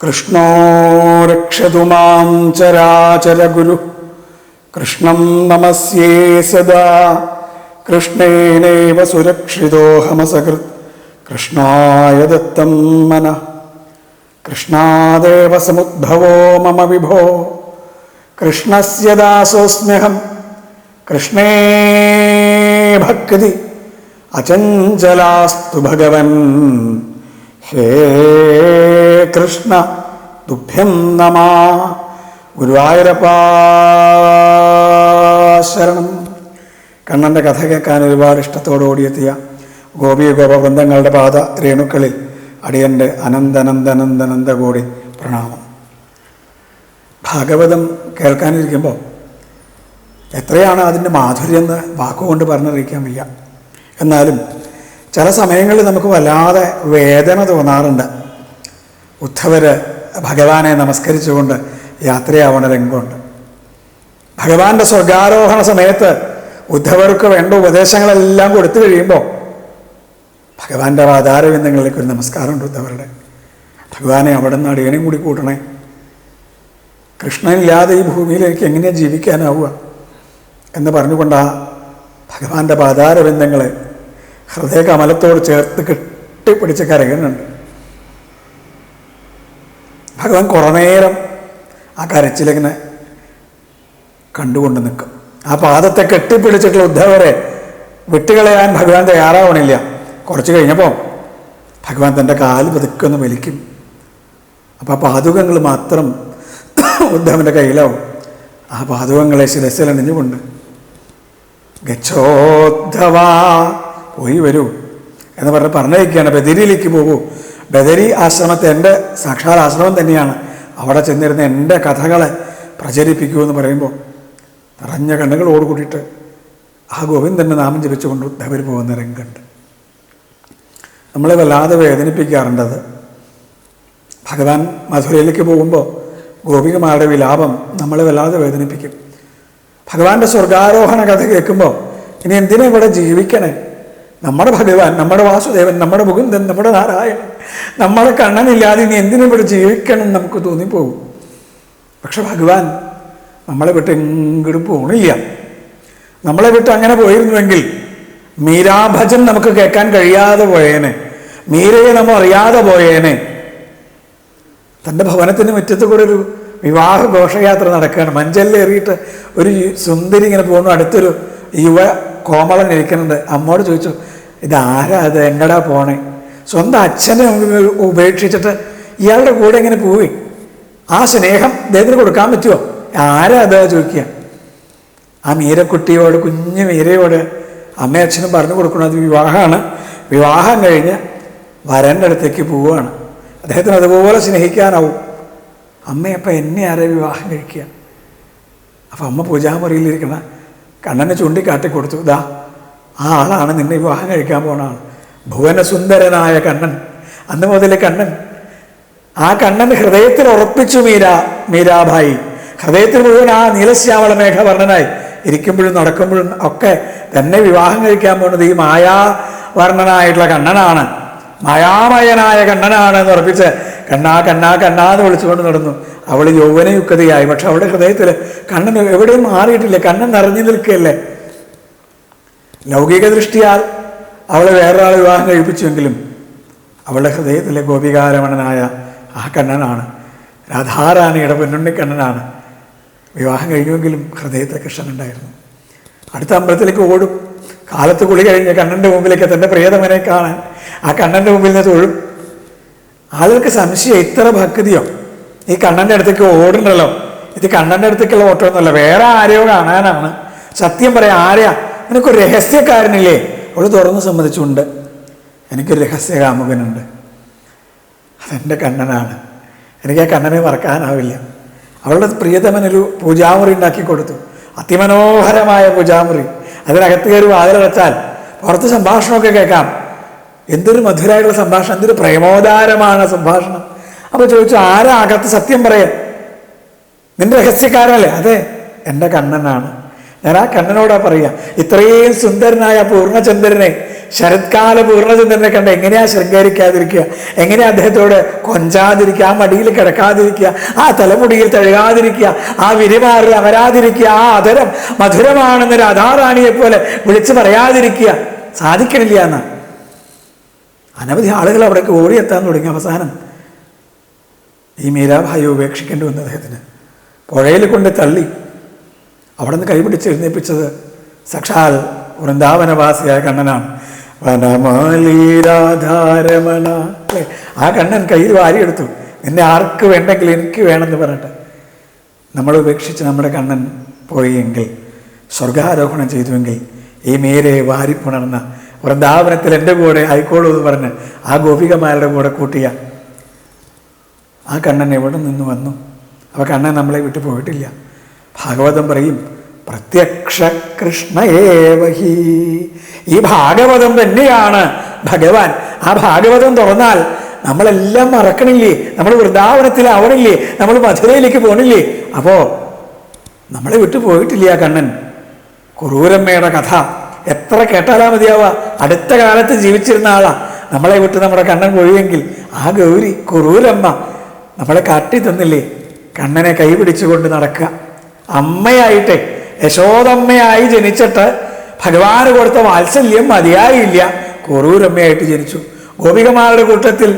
കൃഷ്ണോ രക്ഷതു മാം ചരാചരഗുരു കൃഷ്ണം നമസ്യേ സദാ കൃഷ്ണേനൈവ സുരക്ഷിതോഹമസകൃത് കൃഷ്ണായ ദത്തം മനഃ കൃഷ്ണാദേവ സമുദ്ഭവോ മമ വിഭോ കൃഷ്ണസ്യ ദാസോസ്മ്യഹം കൃഷ്ണേ ഭക്തി അചഞ്ചലാസ്തു ഭഗവൻ ഹേ കൃഷ്ണ തുഭ്യം നമഃ. ഗുരുവായൂരപ്പാ ശരണം. കണ്ണൻ്റെ കഥ കേൾക്കാൻ ഒരുപാട് ഇഷ്ടത്തോടു ഓടിയെത്തിയ ഗോപി ഗോപവൃന്ദങ്ങളുടെ പാദ രേണുക്കളിൽ അടിയൻ്റെ അനന്തനന്ദനന്ദനന്ദ കോടി പ്രണാമം. ഭാഗവതം കേൾക്കാനിരിക്കുമ്പോൾ എത്രയാണ് അതിൻ്റെ മാധുര്യം എന്ന് വാക്കുകൊണ്ട് പറഞ്ഞറിയിക്കാൻ വയ്യ. എന്നാലും ചില സമയങ്ങളിൽ നമുക്ക് വല്ലാതെ വേദന തോന്നാറുണ്ട്. ഉദ്ധവർ ഭഗവാനെ നമസ്കരിച്ചുകൊണ്ട് യാത്രയാവണ രംഗമുണ്ട്. ഭഗവാന്റെ സ്വർഗാരോഹണ സമയത്ത് ഉദ്ധവർക്ക് വേണ്ട ഉപദേശങ്ങളെല്ലാം കൊടുത്തു കഴിയുമ്പോൾ ഭഗവാന്റെ പാതാരവിന്ദങ്ങളിലേക്ക് ഒരു നമസ്കാരമുണ്ട് ഉദ്ധവരുടെ. ഭഗവാനെ അവിടെ നിന്ന് അടിയനെയും കൂടി കൂട്ടണേ. കൃഷ്ണനില്ലാതെ ഈ ഭൂമിയിലേക്ക് എങ്ങനെയാണ് ജീവിക്കാനാവുക എന്ന് പറഞ്ഞുകൊണ്ട് ആ ഭഗവാന്റെ പാതാരവിന്ദങ്ങളെ ഹൃദയകമലത്തോട് ചേർത്ത് കെട്ടിപ്പിടിച്ച് കരയുന്നുണ്ട്. ഭഗവാൻ കുറേ നേരം ആ കരച്ചിലിങ്ങനെ കണ്ടുകൊണ്ട് നിൽക്കും. ആ പാദത്തെ കെട്ടിപ്പിടിച്ചിട്ടുള്ള ഉദ്ധവരെ വിട്ടുകളയാൻ ഭഗവാൻ തയ്യാറാവണില്ല. കുറച്ച് കഴിഞ്ഞപ്പോൾ ഭഗവാൻ തൻ്റെ കാല് പതുക്കൊന്ന് വലിക്കും. അപ്പോൾ ആ പാദുകങ്ങൾ മാത്രം ഉദ്ധവൻ്റെ കയ്യിലാവും. ആ പാദുകങ്ങളെ ശിരസിലണിഞ്ഞുകൊണ്ട് ഗച്ഛോദ്ധവ പോയി വരൂ എന്ന് പറഞ്ഞിരിക്കുകയാണ്. ബദരിയിലേക്ക് പോകൂ. ബദരി ആശ്രമത്തെ എൻ്റെ സാക്ഷാൽ ആശ്രമം തന്നെയാണ്. അവിടെ ചെന്നിരുന്ന എൻ്റെ കഥകളെ പ്രചരിപ്പിക്കൂ എന്ന് പറയുമ്പോൾ നിറഞ്ഞ കണ്ണുകളോട് കൂടിയിട്ട് ആ ഗോവിന്ദൻ്റെ നാമം ജപിച്ചുകൊണ്ട് ഉദ്ധവർ പോകുന്ന രംഗമുണ്ട്. നമ്മളെ വല്ലാതെ വേദനിപ്പിക്കാറുണ്ടത്. ഭഗവാൻ മധുരയിലേക്ക് പോകുമ്പോൾ ഗോപികമാരുടെ വിലാപം നമ്മളെ വല്ലാതെ വേദനിപ്പിക്കും. ഭഗവാന്റെ സ്വർഗാരോഹണ കഥ കേൾക്കുമ്പോൾ ഇനി എന്തിനാ ഇവിടെ ജീവിക്കണേ? നമ്മുടെ ഭഗവാൻ, നമ്മുടെ വാസുദേവൻ, നമ്മുടെ മുകുന്ദൻ, നമ്മുടെ നാരായണൻ, നമ്മുടെ കണ്ണനില്ലാതെ ഇനി എന്തിനും ഇവിടെ ജീവിക്കണം എന്ന് നമുക്ക് തോന്നിപ്പോകും. പക്ഷെ ഭഗവാൻ നമ്മളെ വിട്ട് എങ്ങോട്ടും പോകണില്ല. നമ്മളെ വിട്ട് അങ്ങനെ പോയിരുന്നുവെങ്കിൽ മീരാഭജൻ നമുക്ക് കേൾക്കാൻ കഴിയാതെ പോയേനെ, മീരയെ നമ്മൾ അറിയാതെ പോയേനെ. തൻ്റെ ഭവനത്തിന് മുറ്റത്ത് കൂടെ ഒരു വിവാഹ ഘോഷയാത്ര നടക്കുകയാണ്. മഞ്ചലിലേറിയിട്ട് ഒരു സുന്ദരി ഇങ്ങനെ പോകുന്നു. അടുത്തൊരു യുവ കോമളൻ ഇരിക്കുന്നുണ്ട്. അമ്മോട് ചോദിച്ചു, ഇതാരാ, അത് എങ്ങടാ പോണേ? സ്വന്തം അച്ഛനെ ഉപേക്ഷിച്ചിട്ട് ഇയാളുടെ കൂടെ എങ്ങനെ പോയി? ആ സ്നേഹം അദ്ദേഹത്തിന് കൊടുക്കാൻ പറ്റുമോ? ആരാ അതാ ചോദിക്കുക. ആ മീരക്കുട്ടിയോട്, കുഞ്ഞു മീരയോട് അമ്മയും അച്ഛനും പറഞ്ഞു കൊടുക്കണം, അത് വിവാഹമാണ്. വിവാഹം കഴിഞ്ഞ് വരൻ്റെ അടുത്തേക്ക് പോവുകയാണ്. അദ്ദേഹത്തിന് അതുപോലെ സ്നേഹിക്കാനാവും. അമ്മയപ്പം എന്നെ ആരെ വിവാഹം കഴിക്കുക? അപ്പം അമ്മ പൂജാമുറിയിലിരിക്കണ കണ്ണനെ ചൂണ്ടിക്കാട്ടി കൊടുത്തു, ഇതാ ആ ആളാണ് നിന്നെ വിവാഹം കഴിക്കാൻ പോണാണ്, ഭുവനസുന്ദരനായ കണ്ണൻ. അന്ന് മുതൽ കണ്ണൻ, ആ കണ്ണൻ ഹൃദയത്തിൽ ഉറപ്പിച്ചു മീരാഭായി. ഹൃദയത്തിൽ മുഴുവൻ ആ നീലശ്യാമള മേഘവർണ്ണനായി ഇരിക്കുമ്പോഴും നടക്കുമ്പോഴും ഒക്കെ തന്നെ വിവാഹം കഴിക്കാൻ പോകുന്നത് ഈ മായാവർണ്ണനായിട്ടുള്ള കണ്ണനാണ്, മായാമയനായ കണ്ണനാണ് എന്ന് ഉറപ്പിച്ച് കണ്ണാ കണ്ണാ കണ്ണാന്ന് വിളിച്ചുകൊണ്ട് നടന്നു. അവൾ യൗവനയുക്തയായി. പക്ഷെ അവളുടെ ഹൃദയത്തിൽ കണ്ണൻ എവിടെയും മാറിയിട്ടില്ല. കണ്ണൻ നിറഞ്ഞു നിൽക്കുകയല്ലേ. ലൗകിക ദൃഷ്ടിയാൽ അവളെ വേറൊരാൾ വിവാഹം കഴിപ്പിച്ചുവെങ്കിലും അവളുടെ ഹൃദയത്തിലെ ഗോപികാരമണനായ ആ കണ്ണനാണ്, രാധാറാണിയുടെ പൊന്നുണ്ണിക്കണ്ണനാണ്. വിവാഹം കഴിഞ്ഞുവെങ്കിലും ഹൃദയത്തിൽ കൃഷ്ണനുണ്ടായിരുന്നു. അടുത്ത അമ്പലത്തിലേക്ക് ഓടും. കാലത്ത് കുളി കഴിഞ്ഞ് കണ്ണൻ്റെ മുമ്പിലേക്ക് തൻ്റെ പ്രിയതമനെ കാണാൻ ആ കണ്ണൻ്റെ മുമ്പിൽ നിന്ന് തൊഴും. ആളുകൾക്ക് സംശയം, ഇത്ര ഭക്തിയോ? ഈ കണ്ണൻ്റെ അടുത്തേക്ക് ഓടുണ്ടല്ലോ, ഇത് കണ്ണൻ്റെ അടുത്തേക്കുള്ള ഓട്ടമൊന്നുമല്ല, വേറെ ആരെയോ കാണാനാണ്. സത്യം പറയാം, ആരെയാ? നിനക്കൊരു രഹസ്യക്കാരനില്ലേ? അവൾ തുറന്ന് സമ്മതിച്ചുണ്ട്, എനിക്കൊരു രഹസ്യ കാമുകനുണ്ട്, അതെൻ്റെ കണ്ണനാണ്. എനിക്ക് ആ കണ്ണനെ മറക്കാനാവില്ല. അവളുടെ പ്രിയതമനൊരു പൂജാമുറി ഉണ്ടാക്കി കൊടുത്തു. അതിമനോഹരമായ പൂജാമുറി. അതിനകത്ത് കയറി വാതിലടച്ചാൽ പുറത്ത് സംഭാഷണമൊക്കെ കേൾക്കാം. എന്തൊരു മധുരമായിട്ടുള്ള സംഭാഷണം, എന്തൊരു പ്രേമോദാരമാണ് സംഭാഷണം. അപ്പോൾ ചോദിച്ചു, ആരാ അകത്ത്? സത്യം പറയാൻ, നിന്റെ രഹസ്യക്കാരനല്ലേ? അതെ, എൻ്റെ കണ്ണനാണ്. ഞാൻ ആ കണ്ണനോടാ പറയുക, ഇത്രയും സുന്ദരനായ പൂർണ്ണചന്ദ്രനെ ശരത്കാല പൂർണ്ണചന്ദ്രനെ കണ്ട് എങ്ങനെയാ ശൃംഗരിക്കാതിരിക്കുക, എങ്ങനെയാ അദ്ദേഹത്തോട് കൊഞ്ചാതിരിക്കുക, ആ മടിയിൽ കിടക്കാതിരിക്കുക, ആ തലമുടിയിൽ തഴുകാതിരിക്കുക, ആ വിരിമാറി അമരാതിരിക്കുക, ആ അധരം മധുരമാണെന്ന് രാധാറാണിയെ പോലെ വിളിച്ചു പറയാതിരിക്കുക സാധിക്കണില്ല എന്ന് അനവധി ആളുകൾ അവിടേക്ക് ഓടിയെത്താൻ തുടങ്ങി. അവസാനം ഈ മീരാഭായി ഉപേക്ഷിക്കേണ്ടി വന്നു അദ്ദേഹത്തിന്. പുഴയിൽ കൊണ്ട് തള്ളി അവിടെ നിന്ന് കൈപിടിച്ച് എഴുന്നേൽപ്പിച്ചത് സാക്ഷാൽ വൃന്ദാവനവാസിയായ കണ്ണനാണ്. വനമാലീരാധാരമണ അല്ലേ, ആ കണ്ണൻ കയ്യിൽ വാരിയെടുത്തു. നിന്നെ ആർക്ക് വേണ്ടെങ്കിൽ എനിക്ക് വേണമെന്ന് പറഞ്ഞിട്ട് നമ്മൾ ഉപേക്ഷിച്ച് നമ്മുടെ കണ്ണൻ പോയെങ്കിൽ, സ്വർഗാരോഹണം ചെയ്തുവെങ്കിൽ, ഈ മീരയെ വാരിപ്പുണർന്ന വൃന്ദാവനത്തിൽ എൻ്റെ കൂടെ ആയിക്കോളൂ എന്ന് പറഞ്ഞ് ആ ഗോപികമാരുടെ കൂടെ കൂട്ടിയ ആ കണ്ണൻ എവിടെ നിന്ന് വന്നു? അപ്പോൾ കണ്ണൻ നമ്മളെ വിട്ടു പോയിട്ടില്ല. ഭാഗവതം പറയും പ്രത്യക്ഷ കൃഷ്ണയേവഹി. ഈ ഭാഗവതം തന്നെയാണ് ഭഗവാൻ. ആ ഭാഗവതം തുറന്നാൽ നമ്മളെല്ലാം മറക്കണില്ലേ? നമ്മൾ വൃന്ദാവനത്തിലാവണില്ലേ? നമ്മൾ മധുരയിലേക്ക് പോണില്ലേ? അപ്പോൾ നമ്മളെ വിട്ടു പോയിട്ടില്ല ആ കണ്ണൻ. കുറൂരമ്മയുടെ കഥ എത്ര കേട്ടാലാ മതിയാവുക? അടുത്ത കാലത്ത് ജീവിച്ചിരുന്ന ആളാ. നമ്മളെ വിട്ട് നമ്മുടെ കണ്ണൻ പോയെങ്കിൽ ആ ഗൗരി കുറൂരമ്മ നമ്മളെ കാട്ടി തന്നില്ലേ? കണ്ണനെ കൈപിടിച്ചുകൊണ്ട് നടക്കുക. അമ്മയായിട്ട് യശോദമ്മയായി ജനിച്ചിട്ട് ഭഗവാന് കൊടുത്ത വാത്സല്യം മതിയായില്ല. കുറൂരമ്മയായിട്ട് ജനിച്ചു. ഗോപികമാരുടെ കൂട്ടത്തിൽ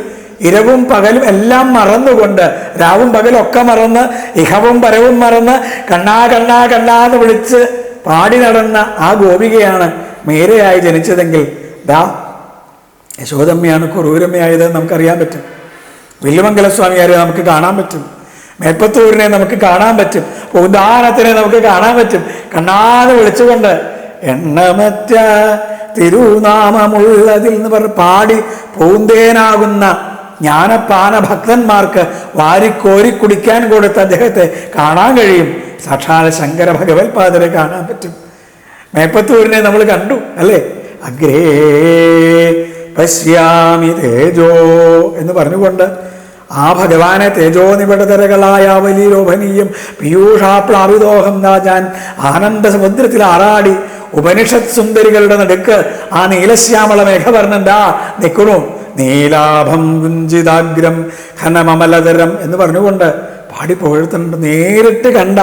ഇരവും പകലും എല്ലാം മറന്നുകൊണ്ട്, രാവും പകലും ഒക്കെ മറന്ന്, ഇഹവും പരവും മറന്ന് കണ്ണാ കണ്ണാ കണ്ണാന്ന് വിളിച്ച് പാടി നടന്ന ആ ഗോപികയാണ് മീരയായി ജനിച്ചതെങ്കിൽ ദാ യശോദമ്മയാണ് കുറൂരമ്മയായത് നമുക്കറിയാൻ പറ്റും. വില്ലുമംഗലസ്വാമിയാരെ നമുക്ക് കാണാൻ പറ്റും. മേൽപ്പത്തൂരിനെ നമുക്ക് കാണാൻ പറ്റും. പൂന്താനത്തിനെ നമുക്ക് കാണാൻ പറ്റും. കണ്ണാന്ന് വിളിച്ചുകൊണ്ട് എണ്ണമറ്റ തിരുനാമമുള്ളതിൽ എന്ന് പറഞ്ഞ് പാടി പൂന്തേനാകുന്ന ജ്ഞാനപാന ഭക്തന്മാർക്ക് വാരിക്കോരി കുടിക്കാൻ കൊടുത്ത അദ്ദേഹത്തെ കാണാൻ കഴിയും. സാക്ഷാൽ ശങ്കര ഭഗവത്പാദരെ കാണാൻ പറ്റും. മേപ്പത്തൂരിനെ നമ്മൾ കണ്ടു അല്ലേ? അഗ്രേ പശ്യാമി തേജോ എന്ന് പറഞ്ഞുകൊണ്ട് ആ ഭഗവാനെ തേജോ നിബിഡതരകളായ വലിലോഭനീയം പീയൂഷാപ്ലാവിദോഹം രാജാൻ ആനന്ദ സമുദ്രത്തിൽ ആറാടി ഉപനിഷത് സുന്ദരികളുടെ നടുക്ക് ആ നീലശ്യാമള മേഘവർണ്ണൻ ദാ നിൽക്കണു. നീലാഭം കുഞ്ചിതാഗ്രം ഘനമമലതരം എന്ന് പറഞ്ഞുകൊണ്ട് പാടി പുകഴ്ത്തുന്നുണ്ട്. നേരിട്ട് കണ്ട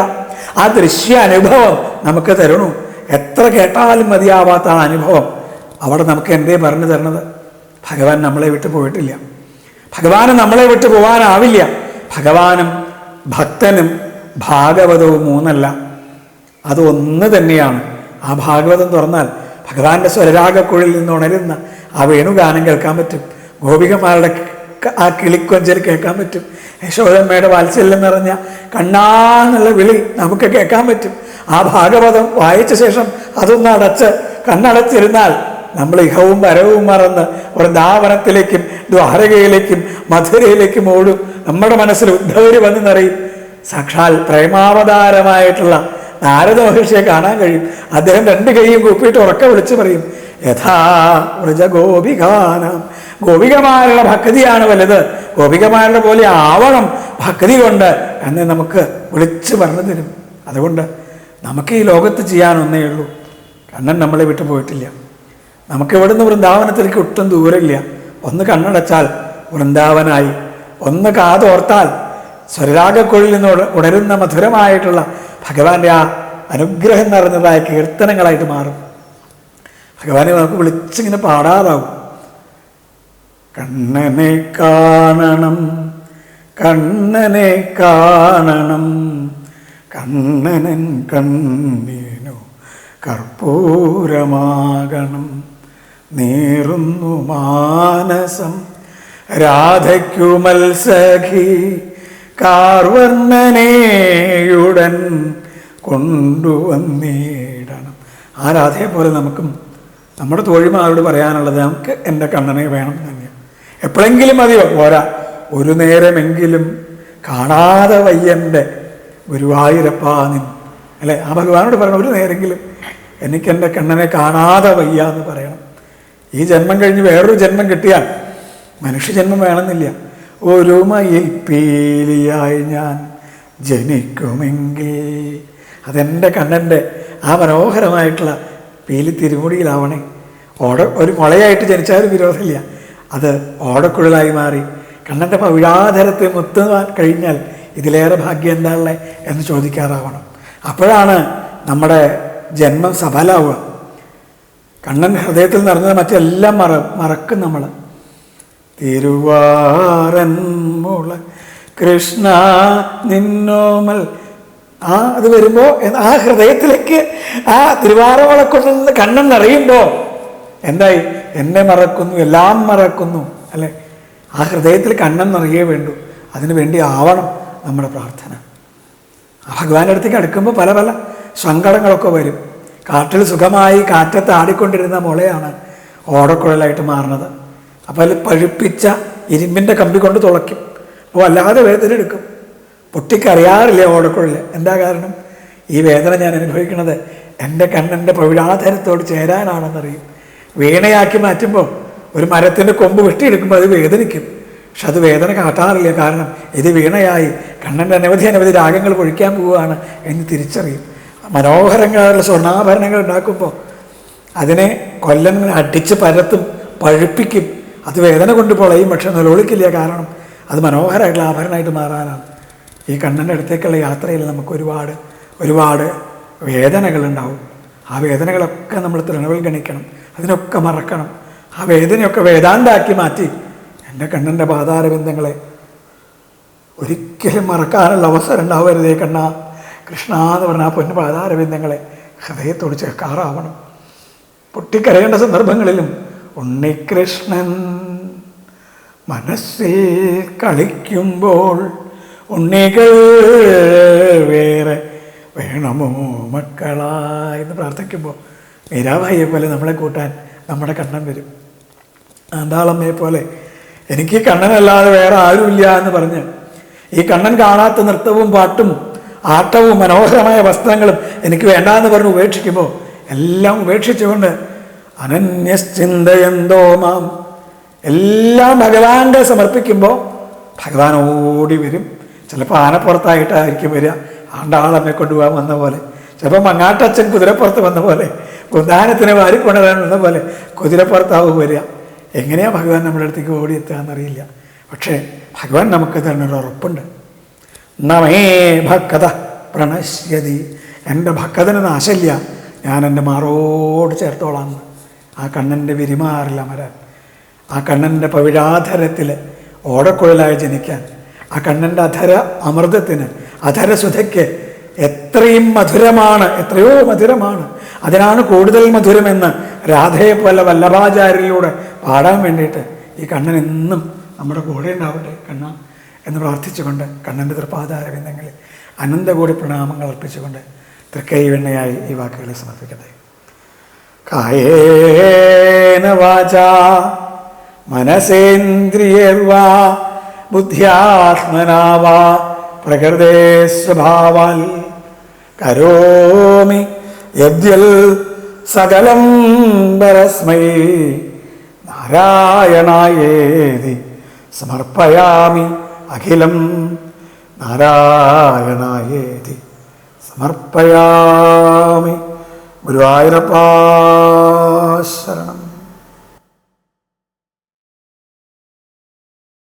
ആ ദൃശ്യ അനുഭവം നമുക്ക് തരണു. എത്ര കേട്ടാലും മതിയാവാത്ത ആ അനുഭവം അവിടെ നമുക്ക് എന്തേ പറഞ്ഞു തരണത്? ഭഗവാൻ നമ്മളെ വിട്ടു പോയിട്ടില്ല. ഭഗവാന് നമ്മളെ വിട്ടു പോകാനാവില്ല. ഭഗവാനും ഭക്തനും ഭാഗവതവും മൂന്നല്ല, അത് ഒന്ന് തന്നെയാണ്. ആ ഭാഗവതം തുറന്നാൽ ഭഗവാന്റെ സ്വരരാഗക്കുഴിൽ നിന്ന് ഉണരുന്ന ആ വേണുഗാനം കേൾക്കാൻ പറ്റും. ഗോപികമാരുടെ ആ കിളിക്കൊഞ്ചൽ കേൾക്കാൻ പറ്റും. യശോദമ്മയുടെ വാത്സല്യം നിറഞ്ഞ കണ്ണാന്നുള്ള വിളി നമുക്ക് കേൾക്കാൻ പറ്റും. ആ ഭാഗവതം വായിച്ച ശേഷം അതൊന്ന് കണ്ണടച്ചിരുന്നാൽ നമ്മൾ ഇഹവും വരവും മറന്ന് വൃന്ദാവനത്തിലേക്കും ദ്വാരകയിലേക്കും മധുരയിലേക്കും ഓടും. നമ്മുടെ മനസ്സിൽ ഉദ്ധവര് വന്ന് നിറയും. സാക്ഷാൽ പ്രേമാവതാരമായിട്ടുള്ള നാരദ മഹർഷിയെ കാണാൻ കഴിയും. അദ്ദേഹം രണ്ട് കൈയും കൂപ്പിയിട്ട് ഉറക്കെ വിളിച്ചു പറയും, യഥാ വ്രജ ഗോപികാനാം. ഗോപികമാരുടെ ഭക്തിയാണ് വലുത്. ഗോപികമാരുടെ പോലെ ആവണം ഭക്തി കൊണ്ട് എന്ന് നമുക്ക് വിളിച്ചു പറഞ്ഞു തരും. അതുകൊണ്ട് നമുക്ക് ഈ ലോകത്ത് ചെയ്യാനൊന്നേ ഉള്ളൂ. കണ്ണൻ നമ്മളെ വിട്ടു പോയിട്ടില്ല. നമുക്ക് ഇവിടുന്ന് വൃന്ദാവനത്തിലേക്ക് ഒട്ടും ദൂരമില്ല. ഒന്ന് കണ്ണടച്ചാൽ വൃന്ദാവനായി, ഒന്ന് കാതോർത്താൽ സ്വരരാഗക്കുഴിൽ നിന്ന് ഉണരുന്ന മധുരമായിട്ടുള്ള ഭഗവാന്റെ ആ അനുഗ്രഹം നിറഞ്ഞതായ കീർത്തനങ്ങളായിട്ട് മാറും. ഭഗവാനെ നമുക്ക് വിളിച്ചിങ്ങനെ പാടാതാവും. കണ്ണനെ കാണണം, കണ്ണനെ കാണണം, കണ്ണനൻ കണ്ണീനു കർപ്പൂരമാകണം, നീറുന്നു മാനസം രാധയ്ക്കു മത്സഖി, കാർവർണ്ണനേയുടൻ കൊണ്ടുവന്നിടണം. ആ രാധയെ പോലെ നമുക്കും നമ്മുടെ തോഴിമാരോട് പറയാനുള്ളത് നമുക്ക് എൻ്റെ കണ്ണനെ വേണം തന്നെയാണ്. എപ്പോഴെങ്കിലും മതിയോ? പോരാ, ഒരു നേരമെങ്കിലും കാണാതെ വയ്യൻ്റെ ഗുരുവായൂരപ്പാ നിൻ അല്ലേ? ആ ഭഗവാനോട് പറയണം, ഒരു നേരെങ്കിലും എനിക്കെൻ്റെ കണ്ണനെ കാണാതെ വയ്യ എന്ന് പറയണം. ഈ ജന്മം കഴിഞ്ഞ് വേറൊരു ജന്മം കിട്ടിയാൽ മനുഷ്യജന്മം വേണമെന്നില്ല. ഒരു മയിൽ പീലിയായി ഞാൻ ജനിക്കുമെങ്കിൽ അതെൻ്റെ കണ്ണൻ്റെ ആ മനോഹരമായിട്ടുള്ള പീലി തിരുമുടിയിലാവണേ. ഒരു മുളയായിട്ട് ജനിച്ചാലും വിരോധമില്ല. അത് ഓടക്കുഴലായി മാറി കണ്ണൻ്റെ പവിഴാധരത്തെ മുത്തുവാൻ കഴിഞ്ഞാൽ ഇതിലേറെ ഭാഗ്യം എന്താണല്ലേ എന്ന് ചോദിക്കാറാവണം. അപ്പോഴാണ് നമ്മുടെ ജന്മം സഫലാവുക. കണ്ണൻ ഹൃദയത്തിൽ നിറഞ്ഞത് മറ്റെല്ലാം മറക്കും നമ്മൾ. തിരുവാറൻ മുള കൃഷ്ണ നിന്നോമൽ അത് വരുമ്പോൾ ആ ഹൃദയത്തിലേക്ക് ആ തിരുവാറമുള കൊണ്ടുവന്ന് കണ്ണൻ നിറയുമ്പോൾ എന്തായി? എന്നെ മറക്കുന്നു, എല്ലാം മറക്കുന്നു അല്ലേ? ആ ഹൃദയത്തിൽ കണ്ണൻ നിറയേ വേണ്ടു. അതിനു വേണ്ടി ആവണം നമ്മുടെ പ്രാർത്ഥന. ഭഗവാന്റെ അടുത്തേക്ക് അടുക്കുമ്പോൾ പല പല സങ്കടങ്ങളൊക്കെ വരും. കാട്ടിൽ സുഖമായി കാറ്റത്ത് ആടിക്കൊണ്ടിരുന്ന മുളയാണ് ഓടക്കുഴലായിട്ട് മാറുന്നത്. അപ്പോൾ അതിൽ പഴുപ്പിച്ച ഇരുമ്പിൻ്റെ കമ്പി കൊണ്ട് തുളയ്ക്കും. അപ്പോൾ വല്ലാതെ വേദന എടുക്കും. പൊട്ടിക്കറിയാറില്ല ഓടക്കുഴൽ. എന്താ കാരണം? ഈ വേദന ഞാൻ അനുഭവിക്കുന്നത് എൻ്റെ കണ്ണൻ്റെ പവിഴാധരത്തോട് ചേരാനാണെന്നറിയും. വീണയാക്കി മാറ്റുമ്പോൾ ഒരു മരത്തിൻ്റെ കൊമ്പ് വെട്ടിയെടുക്കുമ്പോൾ അത് വേദനിക്കും. പക്ഷെ അത് വേദന കാട്ടാറില്ല. കാരണം ഇത് വീണയായി കണ്ണൻ്റെ അനവധി രാഗങ്ങൾ പൊഴിക്കാൻ പോവുകയാണ് എന്ന് തിരിച്ചറിയും. മനോഹരങ്ങളായുള്ള സ്വർണ്ണാഭരണങ്ങൾ ഉണ്ടാക്കുമ്പോൾ അതിനെ കൊല്ലങ്ങൾ അടിച്ച് പരത്തും, പഴുപ്പിക്കും. അത് വേദന കൊണ്ട് പൊളയും, പക്ഷെ നിലവിളിക്കില്ല. കാരണം അത് മനോഹരമായിട്ടുള്ള ആഭരണമായിട്ട് മാറാനാണ്. ഈ കണ്ണൻ്റെ അടുത്തേക്കുള്ള യാത്രയിൽ നമുക്ക് ഒരുപാട് വേദനകളുണ്ടാവും. ആ വേദനകളൊക്കെ നമ്മൾ തൃണവിൽ ഗണിക്കണം, അതിനൊക്കെ മറക്കണം. ആ വേദനയൊക്കെ വേദാന്താക്കി മാറ്റി എൻ്റെ കണ്ണൻ്റെ പാതാരബിന്ദങ്ങളെ ഒരിക്കലും മറക്കാനുള്ള അവസരം ഉണ്ടാവരുതേ കണ്ണ കൃഷ്ണ എന്ന് പറഞ്ഞ ആ പൊന്നു പാതാരബിന്ദങ്ങളെ ഹൃദയത്തോട് ചേർക്കാറാവണം. പൊട്ടിക്കരയേണ്ട സന്ദർഭങ്ങളിലും ഉണ്ണികൃഷ്ണൻ മനസ്സിൽ കളിക്കുമ്പോൾ ഉണ്ണികൾ വേറെ വേണമോ മക്കളായെന്ന് പ്രാർത്ഥിക്കുമ്പോൾ മീരാബായിയെ പോലെ നമ്മളെ കൂട്ടാൻ നമ്മുടെ കണ്ണൻ വരും. ആണ്ടാളമ്മയെ പോലെ എനിക്ക് കണ്ണനല്ലാതെ വേറെ ആരുമില്ല എന്ന് പറഞ്ഞ് ഈ കണ്ണൻ കാണാത്ത നൃത്തവും പാട്ടും ആട്ടവും മനോഹരമായ വസ്ത്രങ്ങളും എനിക്ക് വേണ്ടാന്ന് പറഞ്ഞ് ഉപേക്ഷിക്കുമ്പോൾ എല്ലാം ഉപേക്ഷിച്ചുകൊണ്ട് അനന്യശ്ചിന്തയന്തോ മാം എല്ലാം ഭഗവാന്റെ സമർപ്പിക്കുമ്പോൾ ഭഗവാൻ ഓടി വരും. ചിലപ്പോൾ ആനപ്പുറത്തായിട്ടായിരിക്കും വരിക, ആണ്ടാളമ്മയെ കൊണ്ടുപോകാൻ വന്ന പോലെ. ചിലപ്പോൾ മങ്ങാട്ടച്ഛൻ കുതിരപ്പുറത്ത് വന്ന പോലെ, കുന്താനത്തിനെ വാരിക്കൊണ്ടുവരാൻ വന്ന പോലെ കുതിരപ്പുറത്താവും വരിക. എങ്ങനെയാണ് ഭഗവാൻ നമ്മുടെ അടുത്തേക്ക് ഓടിയെത്തുക എന്നറിയില്ല. പക്ഷേ ഭഗവാൻ നമുക്ക് തരുന്നൊരു ഉറപ്പുണ്ട്. നമേ ഭക്ത പ്രണശ്യതി, എൻ്റെ ഭക്തന് നാശമില്ല, ഞാൻ എൻ്റെ മാറോട് ചേർത്തോളാം. ആ കണ്ണൻ്റെ വിരിമാറില്ല മരാൻ, ആ കണ്ണൻ്റെ പവിഴാധരത്തിൽ ഓടക്കുഴലായി ജനിക്കാൻ, ആ കണ്ണൻ്റെ അധര അമൃതത്തിന് അധരസുധയ്ക്ക് എത്രയും മധുരമാണ്, എത്രയോ മധുരമാണ്. അതിനാണ് കൂടുതൽ മധുരമെന്ന് രാധയെ പോലെ വല്ലഭാചാര്യയിലൂടെ പാടാൻ വേണ്ടിയിട്ട് ഈ കണ്ണൻ എന്നും നമ്മുടെ കൂടെ ഉണ്ടാവട്ടെ കണ്ണ എന്ന് പ്രാർത്ഥിച്ചുകൊണ്ട് കണ്ണൻ്റെ തൃപ്പാദാരബിന്ദങ്ങളിൽ അനന്തകൂടി പ്രണാമങ്ങൾ അർപ്പിച്ചുകൊണ്ട് തൃക്കൈവെണ്ണയായി ഈ വാക്കുകളെ സമർപ്പിക്കട്ടെ. കായേന വാചാ മനസേന്ദ്രിയർവാ ബുദ്ധ്യാത്മനാ വാ പ്രകൃതേ സ്വഭാവാൽ കരോമി യദ്യൽ സകലം പരസ്മൈ നാരായണായേതി സമർപ്പയാമി അഖിലം നാരായണായേതി സമർപ്പയാമി. ഗുരുവായൂരപ്പാ ശരണം.